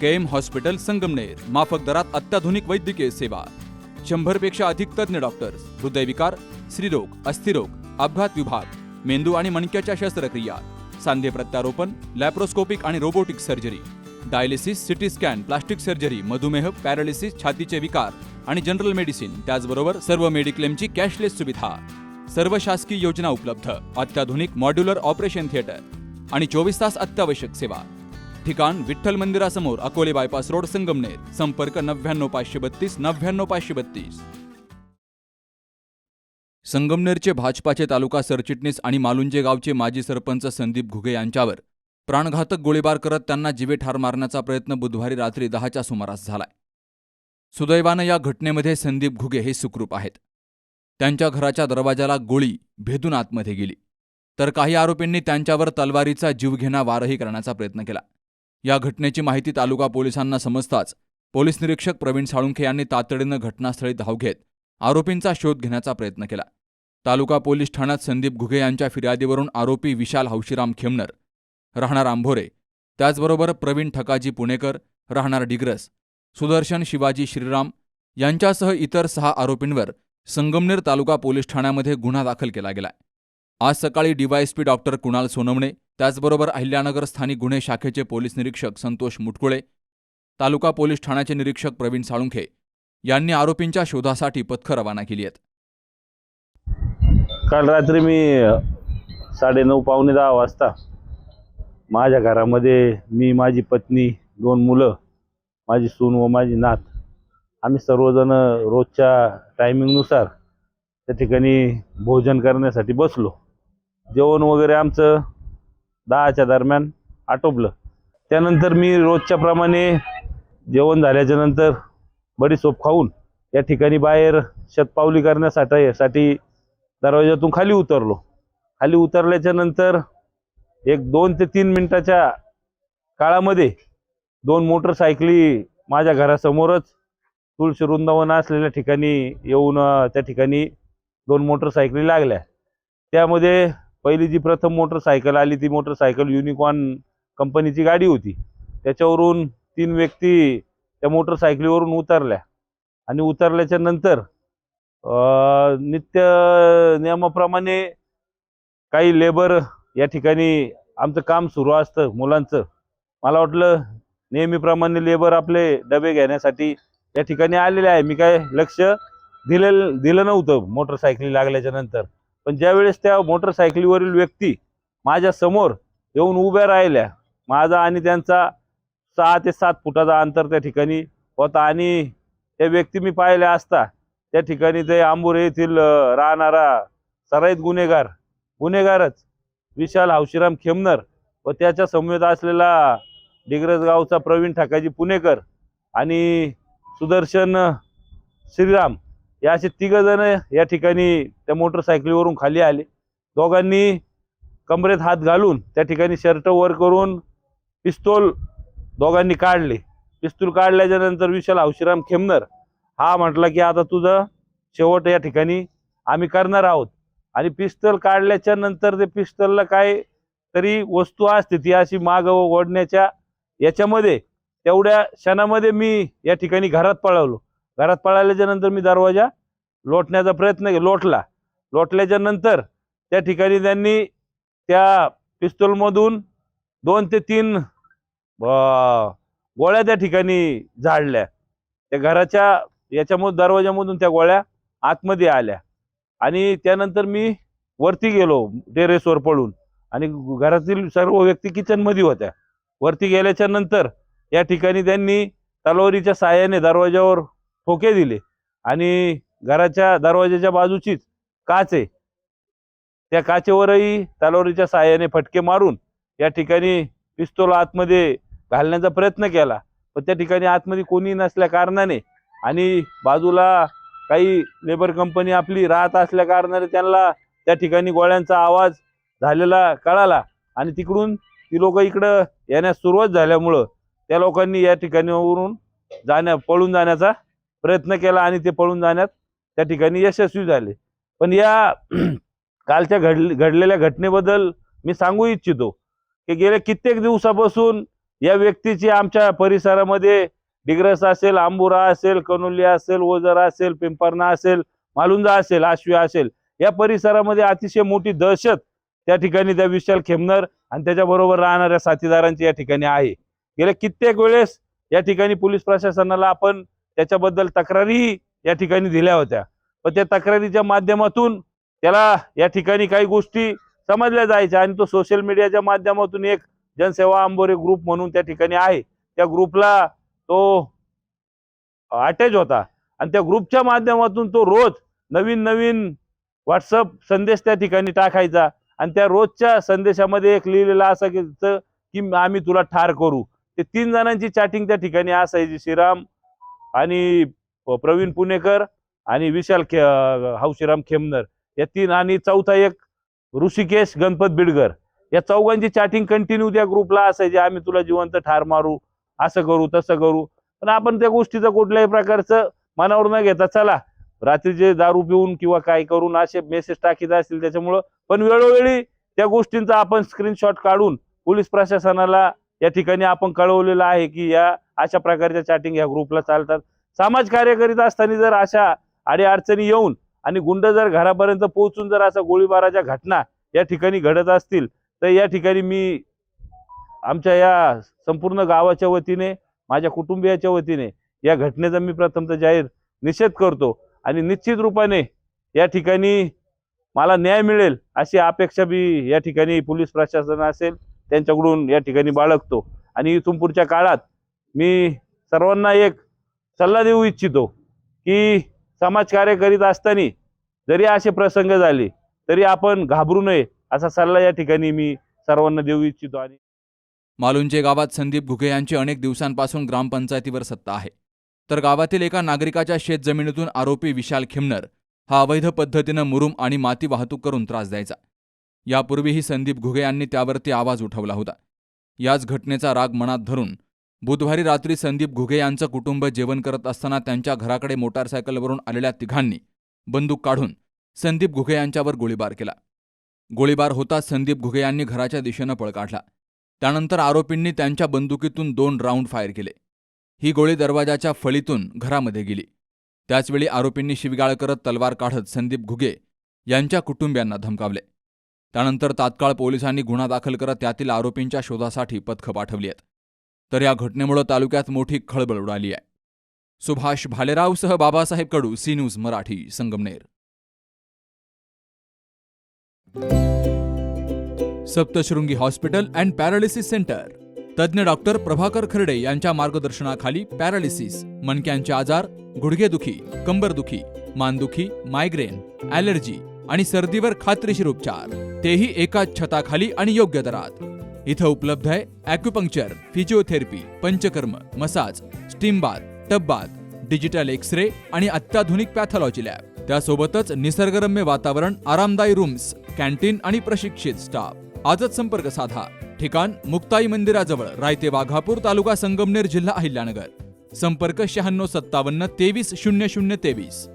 KM hospital Sangamner, माफक दरात अत्याधुनिक वैद्यकीय सेवा, 100 पेक्षा अधिक तज्ञ डॉक्टर्स, हृदयविकार, स्त्रीरोग, अस्थिरोग, अपघात विभाग, मेंदू आणि मणक्याच्या शस्त्रक्रिया, सांधे प्रत्यारोपण, लॅप्रोस्कोपिक आणि robotic surgery, dialysis, CT scan, plastic surgery, मधुमेह, पॅरालिसिस, छातीचे विकार आणि जनरल मेडिसिन, त्याचबरोबर सर्व मेडिक्लेमची कॅशलेस सुविधा, सर्व शासकीय योजना उपलब्ध, अत्याधुनिक मॉड्युलर ऑपरेशन थिएटर आणि 24 तास अत्यावश्यक सेवा. ठिकाण विठ्ठल मंदिरासमोर, अकोले बायपास रोड, संगमनेर. संपर्क 99532 99532. संगमनेरचे भाजपाचे तालुका सरचिटणीस आणि मालुंजे गावचे माजी सरपंच संदीप घुगे यांच्यावर प्राणघातक गोळीबार करत त्यांना जीवे ठार मारण्याचा प्रयत्न बुधवारी रात्री 10च्या सुमारास झालाय. सुदैवानं या घटनेमध्ये संदीप घुगे हे सुखरूप आहेत. त्यांच्या घराच्या दरवाजाला गोळी भेदून आतमध्ये गेली, तर काही आरोपींनी त्यांच्यावर तलवारीचा जीवघेणा वारही करण्याचा प्रयत्न केला. या घटनेची माहिती तालुका पोलिसांना समजताच पोलीस निरीक्षक प्रवीण साळुंखे यांनी तातडीनं घटनास्थळी धाव घेत आरोपींचा शोध घेण्याचा प्रयत्न केला. तालुका पोलीस ठाण्यात संदीप घुगे यांच्या फिर्यादीवरून आरोपी विशाल हौशीराम खेमनर, राहणार आंभोरे, त्याचबरोबर प्रवीण ठकाजी पुणेकर, राहणार डिग्रस, सुदर्शन शिवाजी श्रीराम यांच्यासह इतर 6 आरोपींवर संगमनेर तालुका पोलीस ठाण्यामध्ये गुन्हा दाखल केला गेलाय. आज सकाळी डीवायएसपी डॉक्टर कुणाल सोनवणे, त्याचबरोबर अहिल्यानगर स्थानिक गुन्हे शाखेचे पोलीस निरीक्षक संतोष मुटकुळे, तालुका पोलीस ठाण्याचे निरीक्षक प्रवीण साळुंखे यांनी आरोपींच्या शोधासाठी पथकं रवाना केली आहेत. काल रात्री मी 9:30 पावणे 10 वाजता माझ्या घरामध्ये मी, माझी पत्नी, 2 मुलं, माझी सून व माझी नात, आम्ही सर्वजण रोजच्या टायमिंगनुसार त्या ठिकाणी भोजन करण्यासाठी बसलो. जेवण वगैरे आमचं 10च्या दरम्यान आटोपलं. त्यानंतर मी रोजच्या प्रमाणे जेवण झाल्याच्या नंतर बडीशोप खाऊन या ठिकाणी बाहेर शतपावली करण्यासाठी दरवाजातून खाली उतरलो. खाली उतरल्याच्या नंतर एक 2 ते 3 मिनिटाच्या काळामध्ये 2 मोटरसायकली माझ्या घरासमोरच तुळशी वृंदावन असलेल्या ठिकाणी येऊन त्या ठिकाणी 2 मोटरसायकली लागल्या. त्यामध्ये पहिली जी प्रथम मोटरसायकल आली ती मोटरसायकल युनिकॉर्न कंपनीची गाडी होती. त्याच्यावरून 3 व्यक्ती त्या मोटरसायकलीवरून उतरल्या आणि उतरल्याच्या नंतर नित्य नियमाप्रमाणे काही लेबर या ठिकाणी आमचं काम सुरू असतं मुलांचं. मला वाटलं नेहमीप्रमाणे लेबर आपले डबे घेण्यासाठी या ठिकाणी आलेले आहे. मी काय लक्ष दिलं नव्हतं मोटरसायकली लागल्याच्या नंतर. पण ज्यावेळेस त्या मोटरसायकलीवरील व्यक्ती माझ्या समोर येऊन उभ्या राहिल्या, माझा आणि त्यांचा 6 ते 7 फुटाचा अंतर त्या ठिकाणी होता आणि त्या व्यक्ती मी पाहिल्या असता त्या ठिकाणी ते आंबोरे येथील राहणारा सराईत गुन्हेगारच विशाल हौशीराम खेमनर व त्याच्या समवेत असलेला डिग्रस गावचा प्रवीण ठकाजी पुणेकर आणि सुदर्शन श्रीराम या असे 3 जण या ठिकाणी त्या मोटरसायकलीवरून खाली आले. दोघांनी कमरेत हात घालून त्या ठिकाणी शर्ट वर करून पिस्तूल दोघांनी काढले. पिस्तूल काढल्याच्या नंतर विशाल हौशीराम खेमनर हा म्हटला की आता तुझं शेवट या ठिकाणी आम्ही करणार आहोत. आणि पिस्तूल काढल्याच्या नंतर ते पिस्तूलला काय तरी वस्तू असते ती अशी माग ओढण्याच्या याच्यामध्ये तेवढ्या क्षणामध्ये मी या ठिकाणी घरात पळालो. घरात पळाल्याच्या नंतर मी दरवाजा लोटण्याचा प्रयत्न लोटल्याच्या नंतर त्या ठिकाणी त्यांनी त्या पिस्तूलमधून 2 ते 3 गोळ्या त्या ठिकाणी झाडल्या. त्या घराच्या याच्यामधून दरवाजामधून त्या गोळ्या आतमध्ये आल्या आणि त्यानंतर मी वरती गेलो टेरेसवर पळून आणि घरातील सर्व व्यक्ती किचनमध्ये होत्या. वरती गेल्याच्या नंतर या ठिकाणी त्यांनी तलवारीच्या साहाय्याने दरवाजावर ठोके दिले आणि घराच्या दरवाजाच्या बाजूचीच काच आहे त्या काचेवरही तलवारीच्या साहाय्याने फटके मारून या ठिकाणी पिस्तूल आतमध्ये घालण्याचा प्रयत्न केला. पण त्या ठिकाणी आतमध्ये कोणी नसल्या कारणाने आणि बाजूला काही लेबर कंपनी आपली राहत असल्या कारणाने त्यांना त्या ठिकाणी गोळ्यांचा आवाज झालेला कळाला आणि तिकडून ती लोक इकडं येण्यास सुरुवात झाल्यामुळं त्या लोकांनी या ठिकाणीवरून पळून जाण्याचा प्रयत्न केला आणि ते पळून जाण्यात त्या ठिकाणी यशस्वी झाले. पण या कालच्या घडलेल्या घटनेबद्दल मी सांगू इच्छितो की गेल्या कित्येक दिवसापासून या व्यक्तीची आमच्या परिसरामध्ये डिग्रस असेल, आंबुरा असेल, कनोली असेल, ओझर असेल, पिंपरणा असेल, मालुंजा असेल, आशव्या असेल, या परिसरामध्ये अतिशय मोठी दहशत त्या ठिकाणी त्या विशाल खेमनर आणि त्याच्याबरोबर राहणाऱ्या साथीदारांची या ठिकाणी आहे. गेल्या कित्येक वेळेस या ठिकाणी पोलीस प्रशासनाला आपण त्याच्याबद्दल तक्रारीही या ठिकाणी दिल्या होत्या, पण त्या तक्रारीच्या माध्यमातून त्याला या ठिकाणी काही गोष्टी समजल्या जायच्या आणि तो सोशल मीडियाच्या माध्यमातून एक जनसेवा आंबोरे ग्रुप म्हणून त्या ठिकाणी आहे, त्या ग्रुपला तो अटॅच होता आणि त्या ग्रुपच्या माध्यमातून तो रोज नवीन नवीन व्हॉट्सअप संदेश त्या ठिकाणी टाकायचा आणि त्या रोजच्या संदेशामध्ये एक लिहिलेला असायचं की आम्ही तुला ठार करू. ते 3 जणांची चॅटिंग त्या ठिकाणी असायची, श्रीराम आणि प्रवीण पुणेकर आणि विशाल हौशीराम खेमनर या 3 आणि चौथा एक ऋषिकेश गणपत बिडगर, या चौघांची चॅटिंग कंटिन्यू त्या ग्रुपला असायची. आम्ही तुला जिवंत ठार मारू, असं करू तसं करू. पण आपण त्या गोष्टीचं कुठल्याही प्रकारचं मनावर न घेता चला रात्रीचे दारू पिऊन किंवा काय करून असे मेसेज टाकीत असतील त्याच्यामुळं, पण वेळोवेळी त्या गोष्टींचा आपण स्क्रीनशॉट काढून पोलीस प्रशासनाला या ठिकाणी आपण कळवलेलं आहे की या अशा प्रकारच्या चॅटिंग या ग्रुपला चालतात. समाज कार्य करीत असताना जर अशा अडीअडचणी येऊन आणि गुंड जर घरापर्यंत पोहोचून जर अशा गोळीबाराच्या घटना या ठिकाणी घडत असतील तर या ठिकाणी मी आमच्या या संपूर्ण गावाच्या वतीने, माझ्या कुटुंबियाच्या वतीने या घटनेचा मी प्रथमतः जाहीर निषेध करतो आणि निश्चित रूपाने या ठिकाणी मला न्याय मिळेल अशी अपेक्षा बी या ठिकाणी पोलीस प्रशासन असेल त्यांच्याकडून या ठिकाणी बाळगतो. आणि इथून पुढच्या काळात मी सर्वांना एक सल्ला देऊ इच्छितो की समाजकार्य करीत असताना जरी असे प्रसंग झाले तरी आपण घाबरू नये असा सल्ला या ठिकाणी मी सर्वांना देऊ इच्छितो. आणि मालुंजे गावात संदीप घुगे यांची अनेक दिवसांपासून ग्रामपंचायतीवर सत्ता आहे, तर गावातील एका नागरिकाच्या शेतजमिनीतून आरोपी विशाल खेमनर हा अवैध पद्धतीनं मुरुम आणि माती वाहतूक करून त्रास द्यायचा. यापूर्वीही संदीप घुगे यांनी त्यावरती आवाज उठवला होता. याच घटनेचा राग मनात धरून बुधवारी रात्री संदीप घुगे यांचं कुटुंब जेवण करत असताना त्यांच्या घराकडे मोटारसायकलवरून आलेल्या तिघांनी बंदूक काढून संदीप घुगे यांच्यावर गोळीबार केला. गोळीबार होताच संदीप घुगे यांनी घराच्या दिशेनं पळ काढला. त्यानंतर आरोपींनी त्यांच्या बंदुकीतून 2 राऊंड फायर केले. ही गोळी दरवाजाच्या फळीतून घरामध्ये गेली. त्याचवेळी आरोपींनी शिवीगाळ करत तलवार काढत संदीप घुगे यांच्या कुटुंबियांना धमकावले. त्यानंतर तात्काळ पोलिसांनी गुन्हा दाखल करत त्यातील आरोपींच्या शोधासाठी पथकं पाठवली आहेत. तर या घटनेमुळे तालुक्यात मोठी खळबळ उडाली आहे. सुभाष भालेरावसह Babasaheb Kadu, C news Marathi, Sangamner. Saptashrungi hospital and paralysis centre. तज्ज्ञ डॉक्टर प्रभाकर खर्डे यांच्या मार्गदर्शनाखाली पॅरालिसिस, मणक्यांचे आजार, गुडघेदुखी, कंबरदुखी, मानदुखी, मायग्रेन, ॲलर्जी आणि सर्दीवर खात्रीशीर उपचार, तेही एकाच छताखाली आणि योग्य दरात. इथं उपलब्ध आहे acupuncture, physiotherapy, panchakarma, massage, steam bath, tub bath, digital X-ray आणि अत्याधुनिक पॅथॉलॉजी लॅब. त्यासोबतच निसर्गरम्य वातावरण, आरामदायी रूम्स, कॅन्टीन आणि प्रशिक्षित स्टाफ. आजच संपर्क साधा. ठिकाण मुक्ताई मंदिराजवळ, रायते वाघापूर, तालुका संगमनेर, जिल्हा अहिल्यानगर. संपर्क 9657 23 0023.